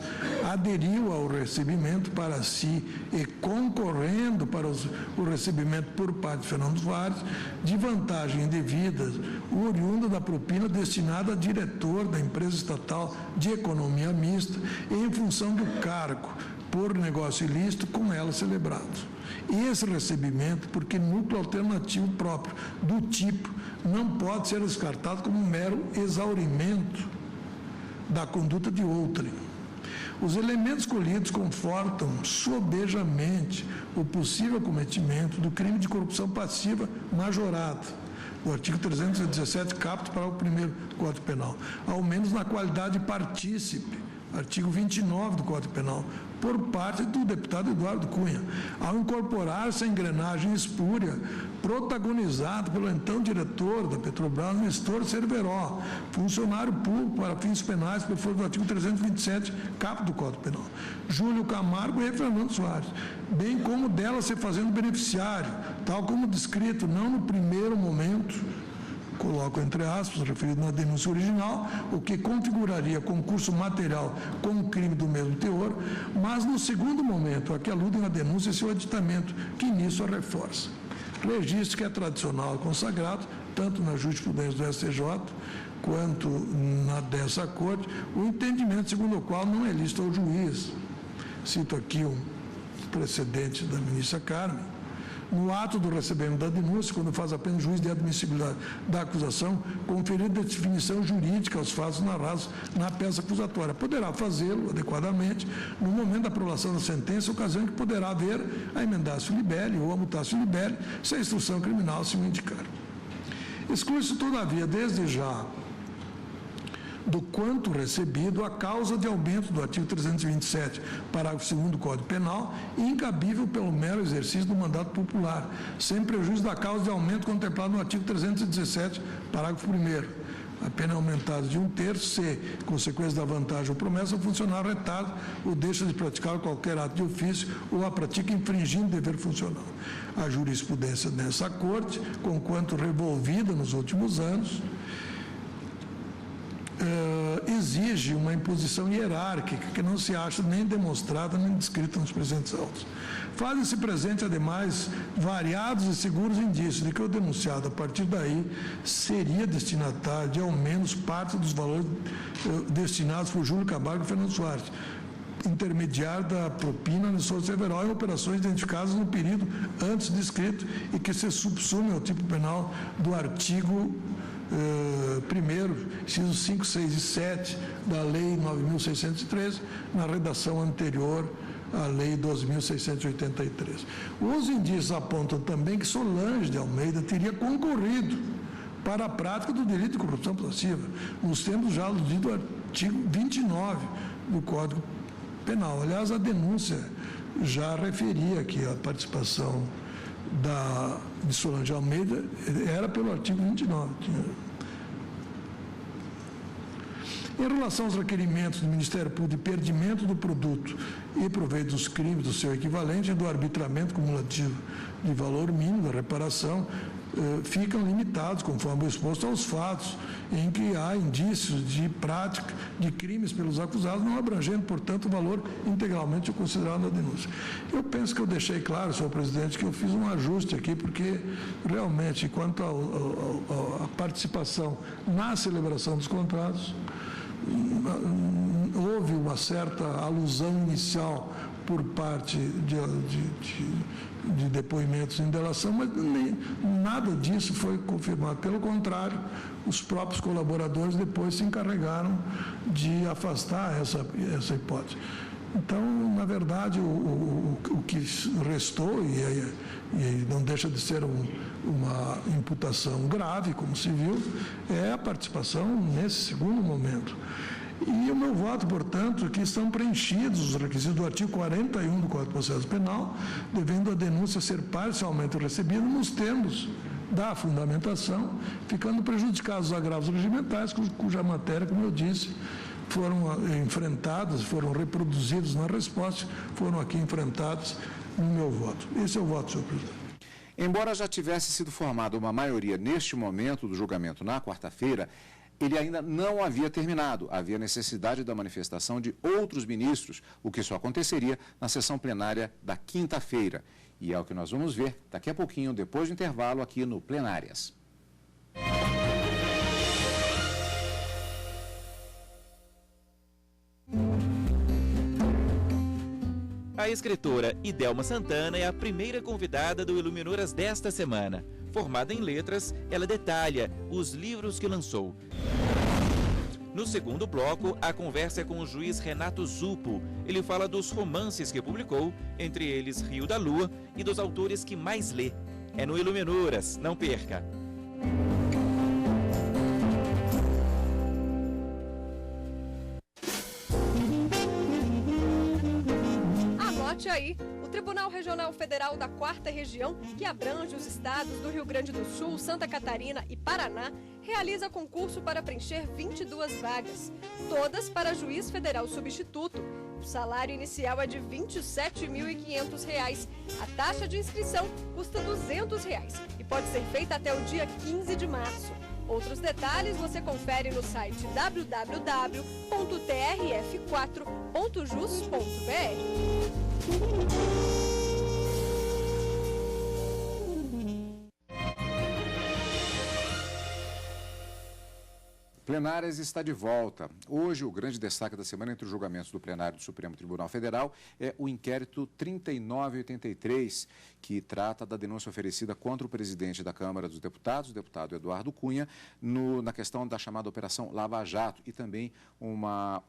aderiu ao recebimento para si e concorrendo para o recebimento por parte de Fernando Soares de vantagem indevida oriunda da propina destinada a diretor da empresa estatal de economia mista em função do cargo por negócio ilícito com ela celebrado. Esse recebimento, porque núcleo alternativo próprio do tipo, não pode ser descartado como um mero exaurimento da conduta de outrem. Os elementos colhidos confortam sobejamente o possível cometimento do crime de corrupção passiva majorada, o artigo 317, caput para o 1º Código Penal, ao menos na qualidade de partícipe, artigo 29 do Código Penal, por parte do deputado Eduardo Cunha, ao incorporar-se a engrenagem espúria protagonizada pelo então diretor da Petrobras, Nestor Cerveró, funcionário público para fins penais por força do artigo 327, caput do Código Penal, Júlio Camargo e Fernando Soares, bem como dela se fazendo beneficiário, tal como descrito, não no primeiro momento, coloco entre aspas, referido na denúncia original, o que configuraria concurso material com crime do mesmo teor, mas no segundo momento, a que aludem a denúncia e seu aditamento, que nisso a reforça. Registro que é tradicional e consagrado, tanto na jurisprudência do STJ, quanto na dessa corte, o entendimento segundo o qual não é lícito ao juiz. Cito aqui um precedente da ministra Carmen, no ato do recebimento da denúncia, quando faz apenas juízo de admissibilidade da acusação, conferir definição jurídica aos fatos narrados na peça acusatória. Poderá fazê-lo adequadamente no momento da aprovação da sentença, ocasião em que poderá haver a emendatio libelli ou a mutatio libelli, se a instrução criminal se o indicar. Exclui-se, todavia, desde já, do quanto recebido a causa de aumento do artigo 327, parágrafo 2º do Código Penal, incabível pelo mero exercício do mandato popular, sem prejuízo da causa de aumento contemplado no artigo 317, parágrafo 1º. A pena é aumentada de 1/3 se, consequência da vantagem ou promessa, o funcionário retarda ou deixa de praticar qualquer ato de ofício ou a pratica infringindo o dever funcional. A jurisprudência nessa Corte, conquanto revolvida nos últimos anos, exige uma imposição hierárquica que não se acha nem demonstrada nem descrita nos presentes autos. Fazem-se presente, ademais, variados e seguros indícios de que o denunciado, a partir daí, seria destinatário de ao menos parte dos valores destinados por Júlio Camargo e Fernando Soares, intermediário da propina no esforço several em operações identificadas no período antes descrito e que se subsumem ao tipo penal do artigo 1º, incisos 5, 6 e 7 da Lei 9.613, na redação anterior à Lei 12.683. Os indícios apontam também que Solange de Almeida teria concorrido para a prática do delito de corrupção passiva, nos termos já aludidos do artigo 29 do Código Penal. Aliás, a denúncia já referia que a participação de Solange Almeida era pelo artigo 29. Em relação aos requerimentos do Ministério Público de perdimento do produto e proveito dos crimes do seu equivalente e do arbitramento cumulativo de valor mínimo da reparação, ficam limitados, conforme exposto, aos fatos em que há indícios de prática de crimes pelos acusados, não abrangendo, portanto, o valor integralmente considerado na denúncia. Eu penso que eu deixei claro, senhor presidente, que eu fiz um ajuste aqui, porque realmente, quanto à participação na celebração dos contratos, houve uma certa alusão inicial por parte de depoimentos em delação, mas nada disso foi confirmado. Pelo contrário, os próprios colaboradores depois se encarregaram de afastar essa hipótese. Então, na verdade, o que restou, e não deixa de ser uma imputação grave, como se viu, é a participação nesse segundo momento. E o meu voto, portanto, é que estão preenchidos os requisitos do artigo 41 do Código de Processo Penal, devendo a denúncia ser parcialmente recebida nos termos da fundamentação, ficando prejudicados os agravos regimentais, cuja matéria, como eu disse, foram enfrentadas, foram reproduzidos na resposta, foram aqui enfrentados no meu voto. Esse é o voto, senhor presidente. Embora já tivesse sido formada uma maioria neste momento do julgamento na quarta-feira, ele ainda não havia terminado. Havia necessidade da manifestação de outros ministros, o que só aconteceria na sessão plenária da quinta-feira. E é o que nós vamos ver daqui a pouquinho, depois do intervalo, aqui no Plenárias. A escritora Idelma Santana é a primeira convidada do Iluminuras desta semana. Formada em letras, ela detalha os livros que lançou. No segundo bloco, a conversa é com o juiz Renato Zupo. Ele fala dos romances que publicou, entre eles Rio da Lua, e dos autores que mais lê. É no Iluminuras, não perca! Anote aí, o Tribunal Regional Federal da 4ª Região, que abrange os estados do Rio Grande do Sul, Santa Catarina e Paraná, realiza concurso para preencher 22 vagas, todas para juiz federal substituto. O salário inicial é de R$ 27.500. A taxa de inscrição custa R$ 200 e pode ser feita até o dia 15 de março. Outros detalhes você confere no site www.trf4.jus.br. Plenárias está de volta. Hoje, o grande destaque da semana entre os julgamentos do plenário do Supremo Tribunal Federal é o inquérito 3983, que trata da denúncia oferecida contra o presidente da Câmara dos Deputados, o deputado Eduardo Cunha, na questão da chamada Operação Lava Jato, e também uma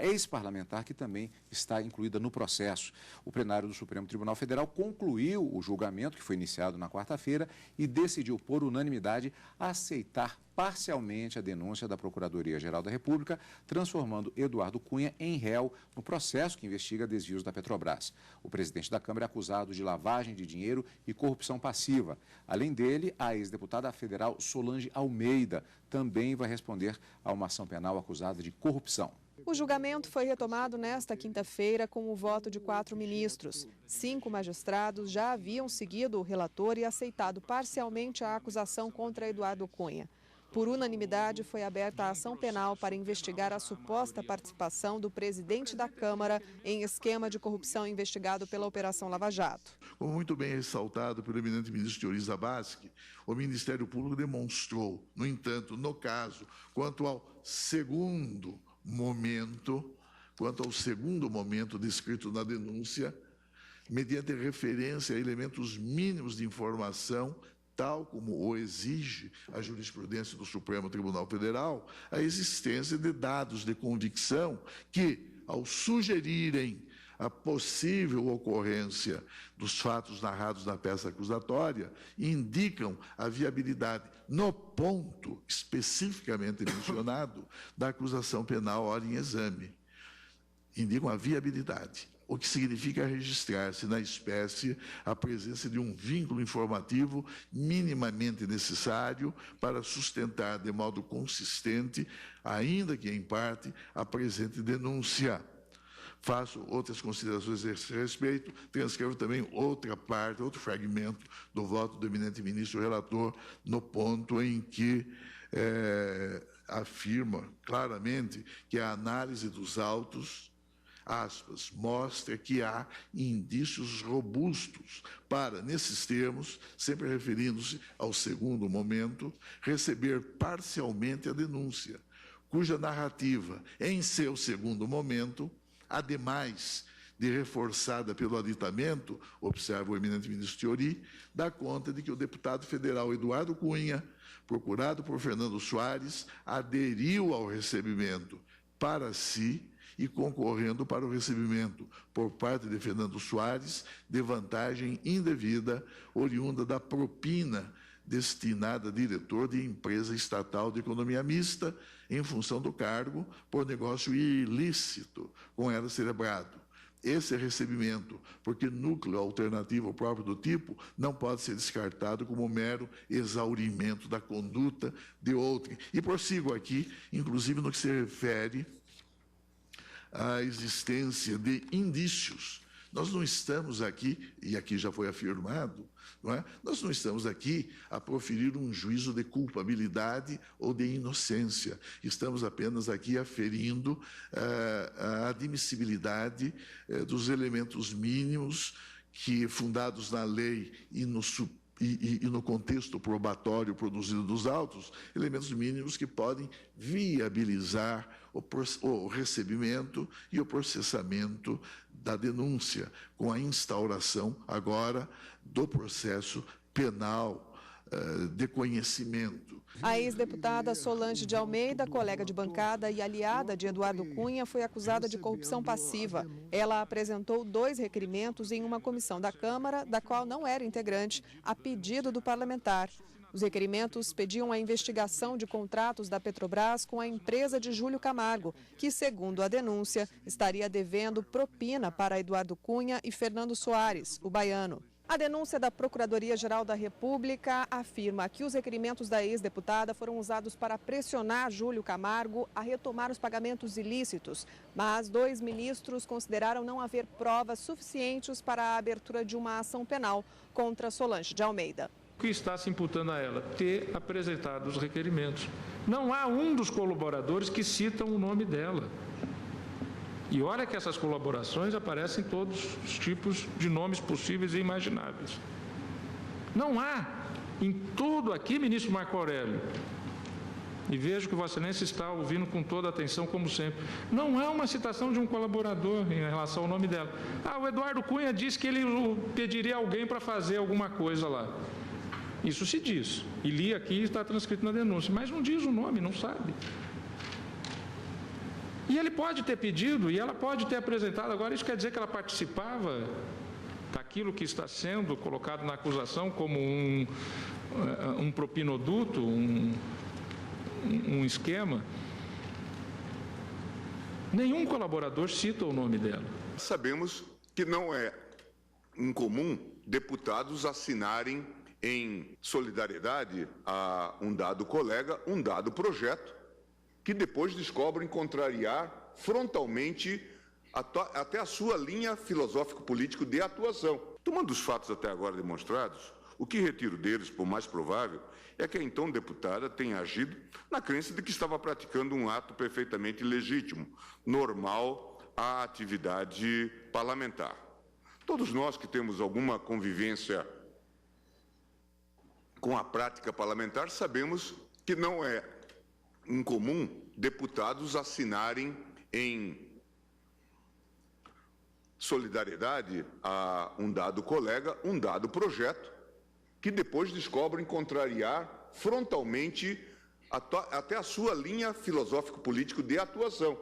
ex-parlamentar que também está incluída no processo. O plenário do Supremo Tribunal Federal concluiu o julgamento, que foi iniciado na quarta-feira, e decidiu, por unanimidade, aceitar parcialmente a denúncia da Procuradoria-Geral da República, transformando Eduardo Cunha em réu no processo que investiga desvios da Petrobras. O presidente da Câmara é acusado de lavagem de dinheiro e corrupção passiva. Além dele, a ex-deputada federal Solange Almeida também vai responder a uma ação penal acusada de corrupção. O julgamento foi retomado nesta quinta-feira com o voto de 4 ministros. 5 magistrados já haviam seguido o relator e aceitado parcialmente a acusação contra Eduardo Cunha. Por unanimidade, foi aberta a ação penal para investigar a suposta participação do presidente da Câmara em esquema de corrupção investigado pela Operação Lava Jato. Como muito bem ressaltado pelo eminente ministro Teori Zavascki, o Ministério Público demonstrou, no entanto, no caso, quanto ao segundo momento descrito na denúncia, mediante referência a elementos mínimos de informação, tal como o exige a jurisprudência do Supremo Tribunal Federal, a existência de dados de convicção que, ao sugerirem a possível ocorrência dos fatos narrados na peça acusatória, indicam a viabilidade, no ponto especificamente mencionado, da acusação penal ora em exame. Indicam a viabilidade, o que significa registrar-se na espécie a presença de um vínculo informativo minimamente necessário para sustentar de modo consistente, ainda que em parte, a presente denúncia. Faço outras considerações a esse respeito, transcrevo também outra parte, outro fragmento do voto do eminente ministro relator, no ponto em que afirma claramente que a análise dos autos, aspas, mostra que há indícios robustos para, nesses termos, sempre referindo-se ao segundo momento, receber parcialmente a denúncia, cuja narrativa, em seu segundo momento, ademais de reforçada pelo aditamento, observa o eminente ministro Teori, dá conta de que o deputado federal Eduardo Cunha, procurado por Fernando Soares, aderiu ao recebimento para si e concorrendo para o recebimento por parte de Fernando Soares de vantagem indevida oriunda da propina destinada a diretor de empresa estatal de economia mista em função do cargo por negócio ilícito com ela celebrado. Esse recebimento, porque núcleo alternativo próprio do tipo, não pode ser descartado como mero exaurimento da conduta de outrem. E prossigo aqui, inclusive no que se refere à existência de indícios. Nós não estamos aqui, e aqui já foi afirmado, não é? Nós não estamos aqui a proferir um juízo de culpabilidade ou de inocência. Estamos apenas aqui aferindo a admissibilidade dos elementos mínimos que, fundados na lei e no contexto probatório produzido dos autos, elementos mínimos que podem viabilizar o recebimento e o processamento da denúncia, com a instauração agora do processo penal de conhecimento. A ex-deputada Solange de Almeida, colega de bancada e aliada de Eduardo Cunha, foi acusada de corrupção passiva. Ela apresentou 2 requerimentos em uma comissão da Câmara, da qual não era integrante, a pedido do parlamentar. Os requerimentos pediam a investigação de contratos da Petrobras com a empresa de Júlio Camargo, que, segundo a denúncia, estaria devendo propina para Eduardo Cunha e Fernando Soares, o baiano. A denúncia da Procuradoria-Geral da República afirma que os requerimentos da ex-deputada foram usados para pressionar Júlio Camargo a retomar os pagamentos ilícitos, mas 2 ministros consideraram não haver provas suficientes para a abertura de uma ação penal contra Solange de Almeida. O que está se imputando a ela? Ter apresentado os requerimentos. Não há um dos colaboradores que citam o nome dela. E olha que essas colaborações aparecem todos os tipos de nomes possíveis e imagináveis. Não há em tudo aqui, ministro Marco Aurélio, E vejo que Vossa Excelência está ouvindo com toda a atenção, como sempre. Não é uma citação de um colaborador em relação ao nome dela. O Eduardo Cunha disse que ele pediria alguém para fazer alguma coisa lá. Isso se diz. E li aqui, está transcrito na denúncia. Mas não diz o nome, não sabe. E ele pode ter pedido, e ela pode ter apresentado. Agora, isso quer dizer que ela participava daquilo que está sendo colocado na acusação como um propinoduto, um esquema. Nenhum colaborador cita o nome dela. Sabemos que não é incomum deputados assinarem em solidariedade a um dado colega, um dado projeto, que depois descobrem contrariar frontalmente até a sua linha filosófico-político de atuação. Tomando os fatos até agora demonstrados, o que retiro deles, por mais provável, é que a então deputada tenha agido na crença de que estava praticando um ato perfeitamente legítimo, normal à atividade parlamentar. Todos nós que temos alguma convivência com a prática parlamentar sabemos que não é incomum deputados assinarem em solidariedade a um dado colega, um dado projeto, que depois descobrem contrariar frontalmente até a sua linha filosófico-político de atuação.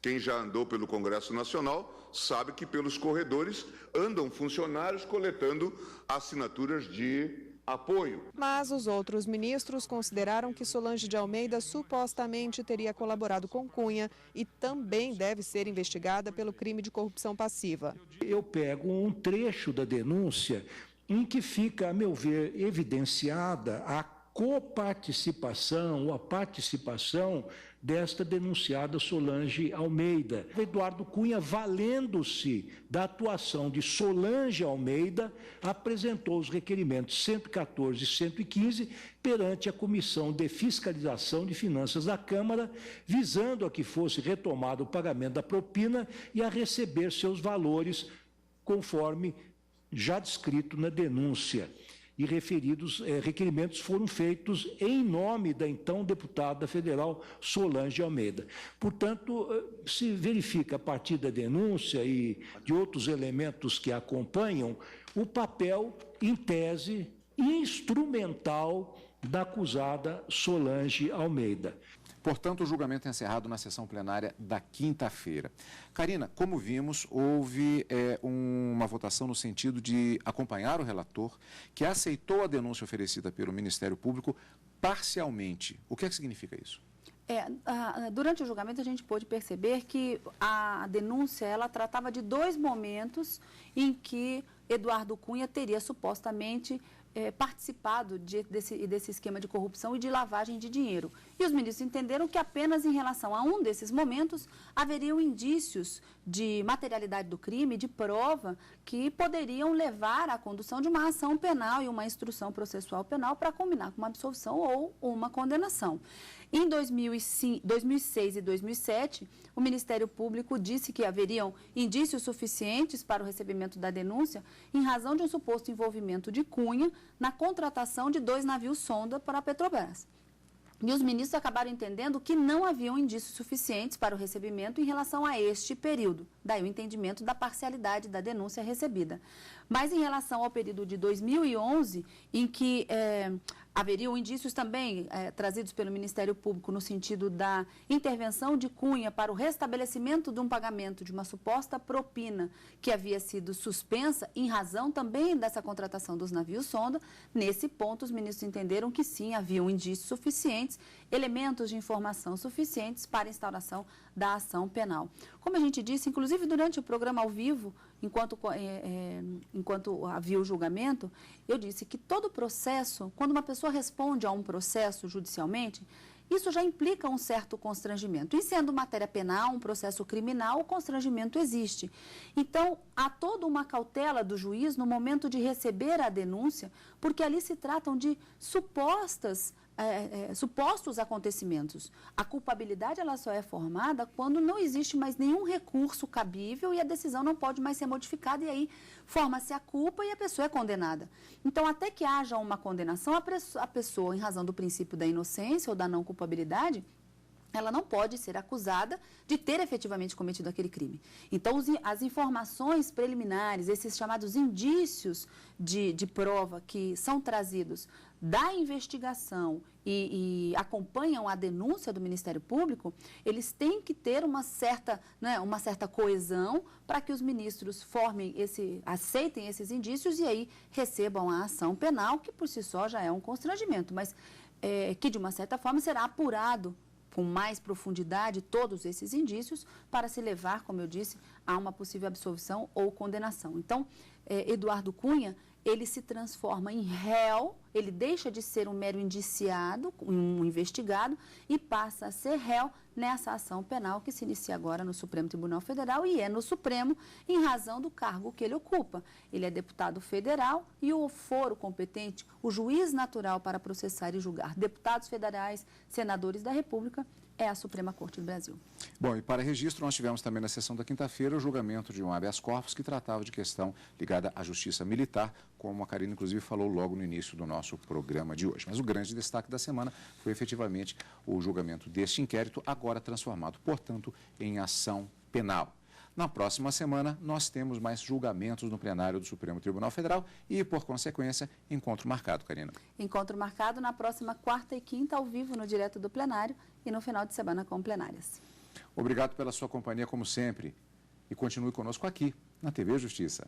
Quem já andou pelo Congresso Nacional sabe que pelos corredores andam funcionários coletando assinaturas de apoio. Mas os outros ministros consideraram que Solange de Almeida supostamente teria colaborado com Cunha e também deve ser investigada pelo crime de corrupção passiva. Eu pego um trecho da denúncia em que fica, a meu ver, evidenciada a coparticipação ou a participação desta denunciada Solange Almeida. Eduardo Cunha, valendo-se da atuação de Solange Almeida, apresentou os requerimentos 114 e 115 perante a Comissão de Fiscalização de Finanças da Câmara, visando a que fosse retomado o pagamento da propina e a receber seus valores, conforme já descrito na denúncia. E referidos requerimentos foram feitos em nome da então deputada federal Solange Almeida. Portanto, se verifica a partir da denúncia e de outros elementos que a acompanham, o papel, em tese, instrumental da acusada Solange Almeida. Portanto, o julgamento é encerrado na sessão plenária da quinta-feira. Karina, como vimos, houve uma votação no sentido de acompanhar o relator, que aceitou a denúncia oferecida pelo Ministério Público parcialmente. O que é que significa isso? Durante o julgamento, a gente pôde perceber que a denúncia ela tratava de dois momentos em que Eduardo Cunha teria supostamente participado desse esquema de corrupção e de lavagem de dinheiro. E os ministros entenderam que apenas em relação a um desses momentos haveriam indícios de materialidade do crime, de prova, que poderiam levar à condução de uma ação penal e uma instrução processual penal para combinar com uma absolvição ou uma condenação. Em 2006 e 2007, o Ministério Público disse que haveriam indícios suficientes para o recebimento da denúncia em razão de um suposto envolvimento de Cunha na contratação de 2 navios sonda para a Petrobras. E os ministros acabaram entendendo que não haviam indícios suficientes para o recebimento em relação a este período. Daí o entendimento da parcialidade da denúncia recebida. Mas em relação ao período de 2011, em que haveriam indícios também trazidos pelo Ministério Público no sentido da intervenção de Cunha para o restabelecimento de um pagamento de uma suposta propina que havia sido suspensa em razão também dessa contratação dos navios sonda, nesse ponto os ministros entenderam que sim, haviam indícios suficientes, elementos de informação suficientes para a instauração da ação penal. Como a gente disse, inclusive durante o programa ao vivo, enquanto havia o julgamento, eu disse que todo processo, quando uma pessoa responde a um processo judicialmente, isso já implica um certo constrangimento. E sendo matéria penal, um processo criminal, o constrangimento existe. Então, há toda uma cautela do juiz no momento de receber a denúncia, porque ali se tratam de supostas supostos acontecimentos. A culpabilidade ela só é formada quando não existe mais nenhum recurso cabível e a decisão não pode mais ser modificada, e aí forma-se a culpa e a pessoa é condenada. Então, até que haja uma condenação, a pessoa, em razão do princípio da inocência ou da não culpabilidade, ela não pode ser acusada de ter efetivamente cometido aquele crime. Então, as informações preliminares, esses chamados indícios de prova que são trazidos da investigação e acompanham a denúncia do Ministério Público, eles têm que ter uma certa coesão para que os ministros aceitem esses indícios e aí recebam a ação penal, que por si só já é um constrangimento, mas que de uma certa forma será apurado com mais profundidade todos esses indícios para se levar, como eu disse, a uma possível absolvição ou condenação. Então, Eduardo Cunha, ele se transforma em réu, ele deixa de ser um mero indiciado, um investigado, e passa a ser réu nessa ação penal que se inicia agora no Supremo Tribunal Federal, e é no Supremo em razão do cargo que ele ocupa. Ele é deputado federal e o foro competente, o juiz natural para processar e julgar deputados federais, senadores da República, é a Suprema Corte do Brasil. Bom, e para registro, nós tivemos também na sessão da quinta-feira o julgamento de um habeas corpus que tratava de questão ligada à justiça militar, como a Karina, inclusive, falou logo no início do nosso programa de hoje. Mas o grande destaque da semana foi efetivamente o julgamento deste inquérito, agora transformado, portanto, em ação penal. Na próxima semana, nós temos mais julgamentos no plenário do Supremo Tribunal Federal e, por consequência, encontro marcado, Karina. Encontro marcado na próxima quarta e quinta, ao vivo, no direto do plenário, e no final de semana com plenárias. Obrigado pela sua companhia, como sempre. E continue conosco aqui, na TV Justiça.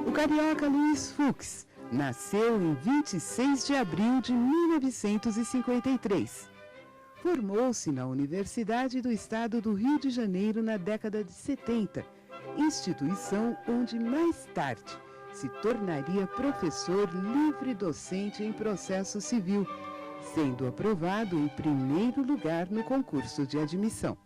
O carioca Luiz Fux nasceu em 26 de abril de 1953. Formou-se na Universidade do Estado do Rio de Janeiro na década de 70, instituição onde mais tarde se tornaria professor livre docente em processo civil, sendo aprovado em primeiro lugar no concurso de admissão.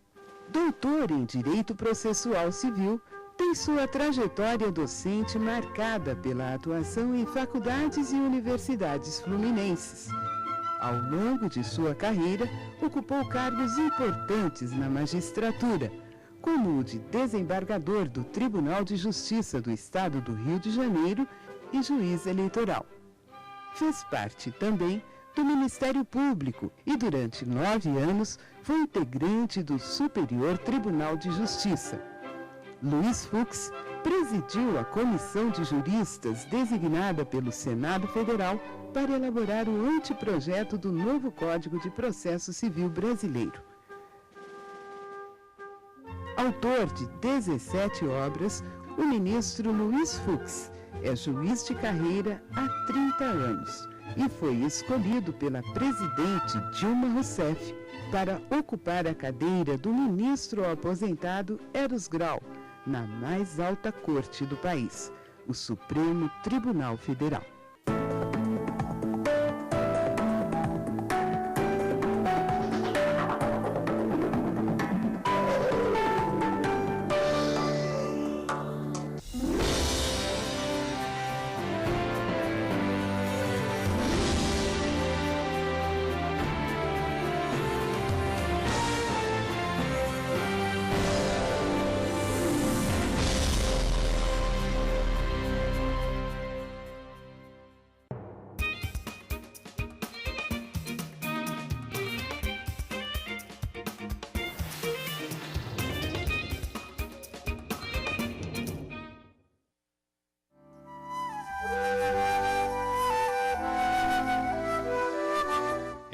Doutor em Direito Processual Civil, tem sua trajetória docente marcada pela atuação em faculdades e universidades fluminenses. Ao longo de sua carreira, ocupou cargos importantes na magistratura, como o de desembargador do Tribunal de Justiça do Estado do Rio de Janeiro e juiz eleitoral. Fez parte também do Ministério Público e, durante 9 anos, foi integrante do Superior Tribunal de Justiça. Luiz Fux presidiu a comissão de juristas designada pelo Senado Federal para elaborar o anteprojeto do novo Código de Processo Civil brasileiro. Autor de 17 obras, o ministro Luiz Fux é juiz de carreira há 30 anos e foi escolhido pela presidente Dilma Rousseff para ocupar a cadeira do ministro aposentado Eros Grau, na mais alta corte do país, o Supremo Tribunal Federal.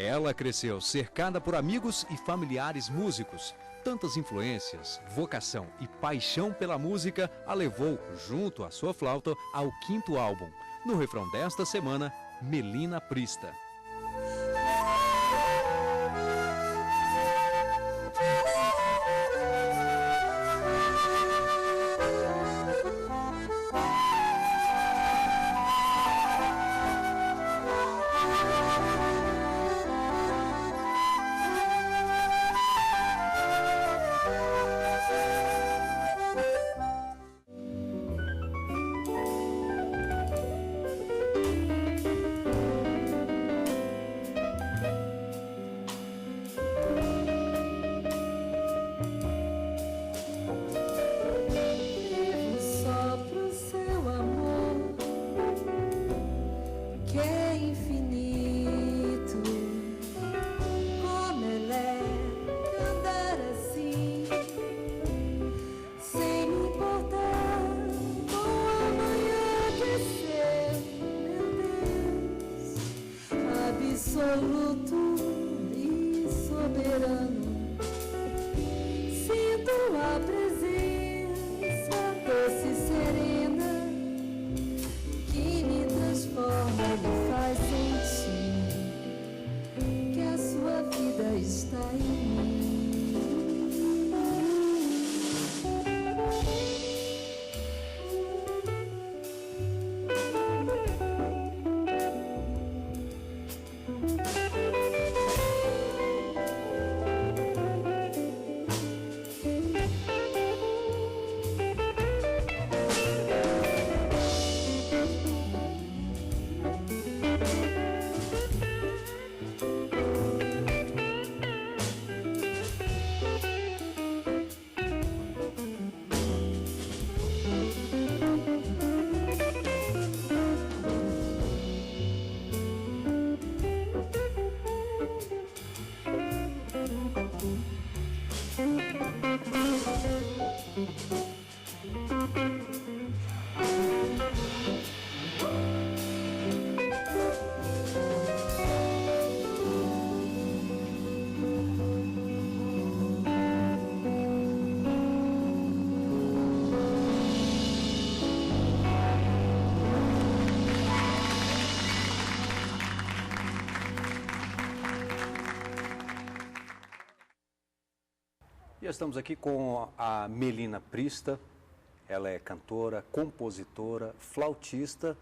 Ela cresceu cercada por amigos e familiares músicos. Tantas influências, vocação e paixão pela música a levou, junto à sua flauta, ao 5º álbum. No refrão desta semana, Melina Prista. Absoluto e soberano, sinto a presença doce e serena que me transforma e me faz sentir que a sua vida está em mim. E estamos aqui com a Melina Prista. Ela é cantora, compositora, flautista.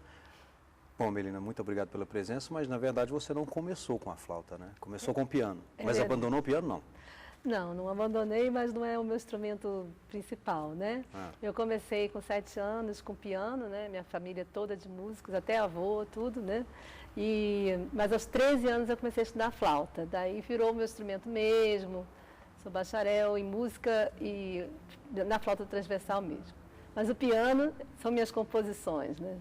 Bom, Melina, muito obrigado pela presença, mas na verdade você não começou com a flauta, né? Começou com o piano, mas verdade. abandonou o piano, não? Não abandonei, mas não é o meu instrumento principal, né? Eu comecei com 7 anos com piano, né? Minha família toda de músicos, até avô, tudo, né? Mas aos 13 anos eu comecei a estudar flauta, daí virou o meu instrumento mesmo. Sou bacharel em música e na flauta transversal mesmo. Mas o piano são minhas composições, né?